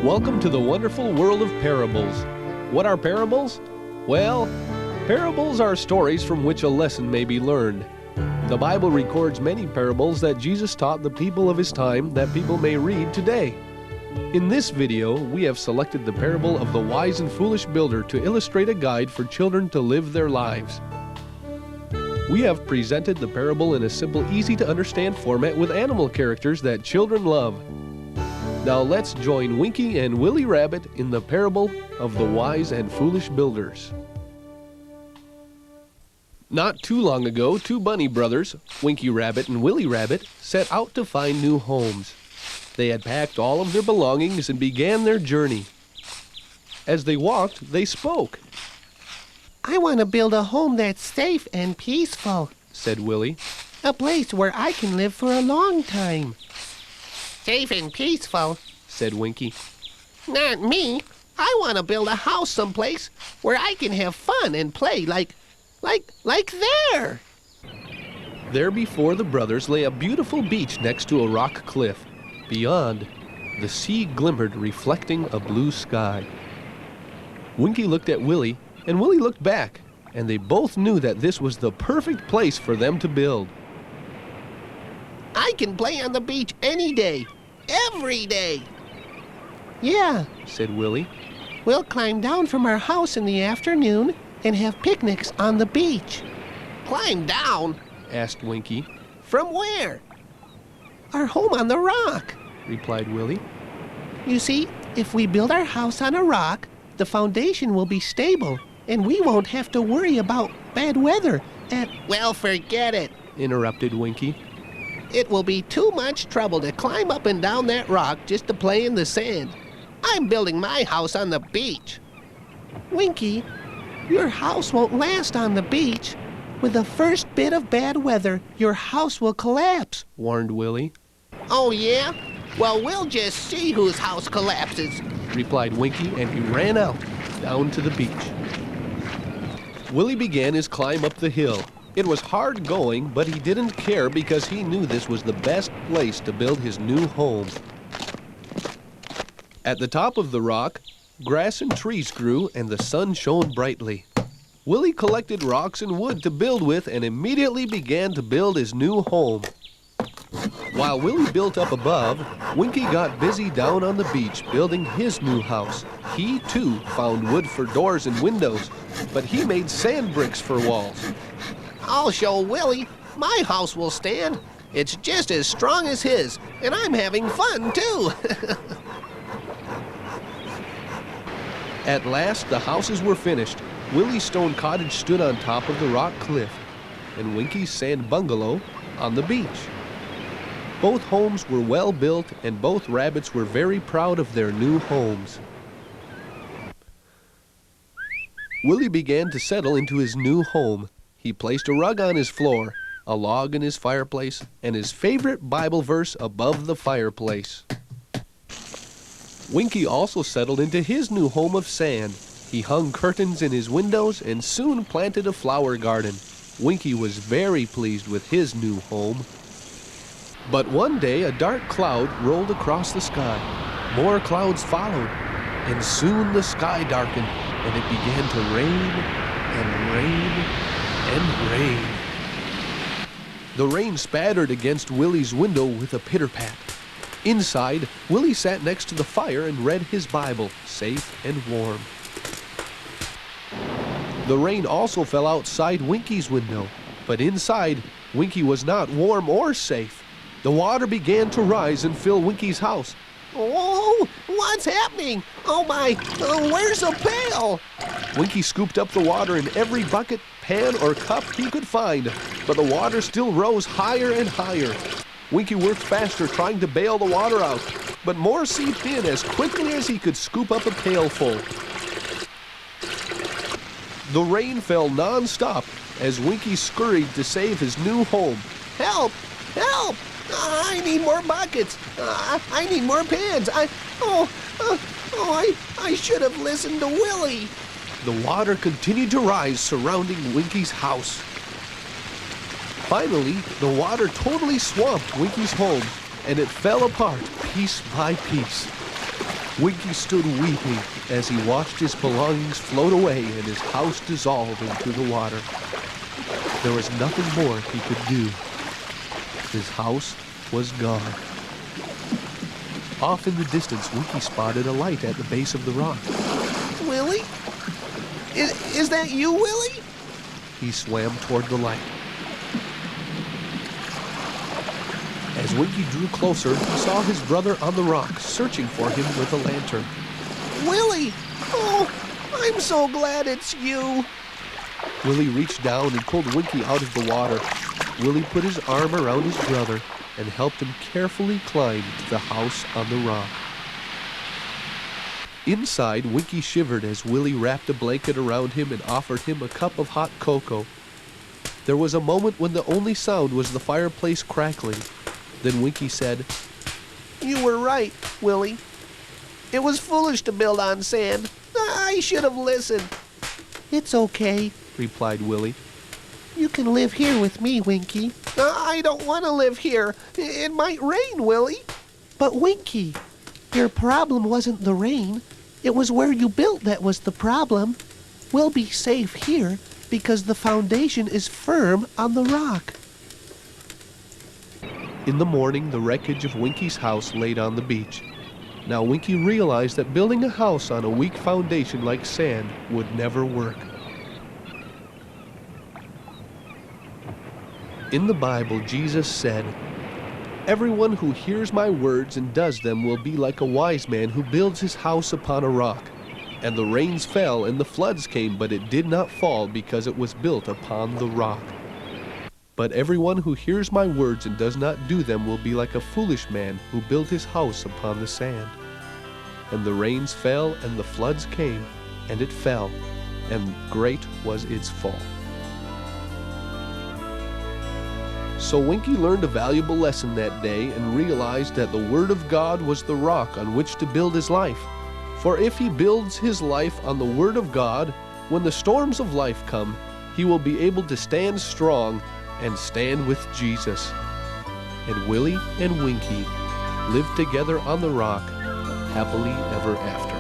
Welcome to the wonderful world of parables. What are parables? Well, parables are stories from which a lesson may be learned. The Bible records many parables that Jesus taught the people of his time that people may read today. In this video, we have selected the parable of the wise and foolish builder to illustrate a guide for children to live their lives. We have presented the parable in a simple, easy-to-understand format with animal characters that children love. Now let's join Winkie and Willie Rabbitt in the parable of the wise and foolish builders. Not too long ago, two bunny brothers, Winkie Rabbitt and Willie Rabbitt, set out to find new homes. They had packed all of their belongings and began their journey. As they walked, they spoke. "I want to build a home that's safe and peaceful," said Willie. "A place where I can live for a long time." "Safe and peaceful," said Winkie. "Not me. I want to build a house someplace where I can have fun and play like there." There before the brothers lay a beautiful beach next to a rock cliff. Beyond, the sea glimmered, reflecting a blue sky. Winkie looked at Willie, and Willie looked back, and they both knew that this was the perfect place for them to build. "I can play on the beach any day, every day." "Yeah," said Willie. "We'll climb down from our house in the afternoon and have picnics on the beach." "Climb down?" asked Winkie. "From where?" "Our home on the rock," replied Willie. "You see, if we build our house on a rock, the foundation will be stable, and we won't have to worry about bad weather and—" "Well, forget it," interrupted Winkie. "It will be too much trouble to climb up and down that rock just to play in the sand. I'm building my house on the beach." "Winkie, your house won't last on the beach. With the first bit of bad weather, your house will collapse," warned Willie. "Oh, yeah? Well, we'll just see whose house collapses," replied Winkie, and he ran out, down to the beach. Willie began his climb up the hill. It was hard going, but he didn't care because he knew this was the best place to build his new home. At the top of the rock, grass and trees grew and the sun shone brightly. Willie collected rocks and wood to build with and immediately began to build his new home. While Willie built up above, Winkie got busy down on the beach building his new house. He, too, found wood for doors and windows, but he made sand bricks for walls. "I'll show Willie. My house will stand. It's just as strong as his, and I'm having fun, too." At last, the houses were finished. Willie's stone cottage stood on top of the rock cliff, and Winkie's sand bungalow on the beach. Both homes were well built, and both rabbits were very proud of their new homes. Willie began to settle into his new home. He placed a rug on his floor, a log in his fireplace, and his favorite Bible verse above the fireplace. Winkie also settled into his new home of sand. He hung curtains in his windows and soon planted a flower garden. Winkie was very pleased with his new home. But one day a dark cloud rolled across the sky. More clouds followed, and soon the sky darkened, and it began to rain and rain and rain. The rain spattered against Willie's window with a pitter-pat. Inside, Willie sat next to the fire and read his Bible, safe and warm. The rain also fell outside Winkie's window, but inside, Winkie was not warm or safe. The water began to rise and fill Winkie's house. "Oh, what's happening? Oh my, where's the pail?" Winkie scooped up the water in every bucket, pan, or cup he could find, but the water still rose higher and higher. Winkie worked faster trying to bail the water out, but more seeped in as quickly as he could scoop up a pailful. The rain fell non-stop as Winkie scurried to save his new home. "Help! Help! I need more buckets. I need more pans. I should have listened to Willie." The water continued to rise surrounding Winkie's house. Finally, the water totally swamped Winky's home, and it fell apart piece by piece. Winky stood weeping as he watched his belongings float away and his house dissolve into the water. There was nothing more he could do. His house was gone. Off in the distance, Winky spotted a light at the base of the rock. Willie? Is that you, Willie? He swam toward the light. As Winky drew closer, he saw his brother on the rock, searching for him with a lantern. Willie! Oh, I'm so glad it's you. Willie reached down and pulled Winky out of the water. Willie put his arm around his brother and helped him carefully climb to the house on the rock. Inside, Winky shivered as Willie wrapped a blanket around him and offered him a cup of hot cocoa. There was a moment when the only sound was the fireplace crackling. Then Winky said, You were right, Willie. It was foolish to build on sand. I should have listened. It's okay, replied Willie. You can live here with me, Winky. I don't want to live here. It might rain, Willie. But Winky, your problem wasn't the rain. It was where you built that was the problem. We'll be safe here because the foundation is firm on the rock. In the morning, the wreckage of Winky's house laid on the beach. Now Winky realized that building a house on a weak foundation like sand would never work. In the Bible, Jesus said, Everyone who hears my words and does them will be like a wise man who builds his house upon a rock. And the rains fell and the floods came, but it did not fall because it was built upon the rock. But everyone who hears my words and does not do them will be like a foolish man who built his house upon the sand. And the rains fell and the floods came, and it fell, and great was its fall. So Winky learned a valuable lesson that day and realized that the Word of God was the rock on which to build his life. For if he builds his life on the Word of God, when the storms of life come, he will be able to stand strong and stand with Jesus. And Willie and Winky lived together on the rock, happily ever after.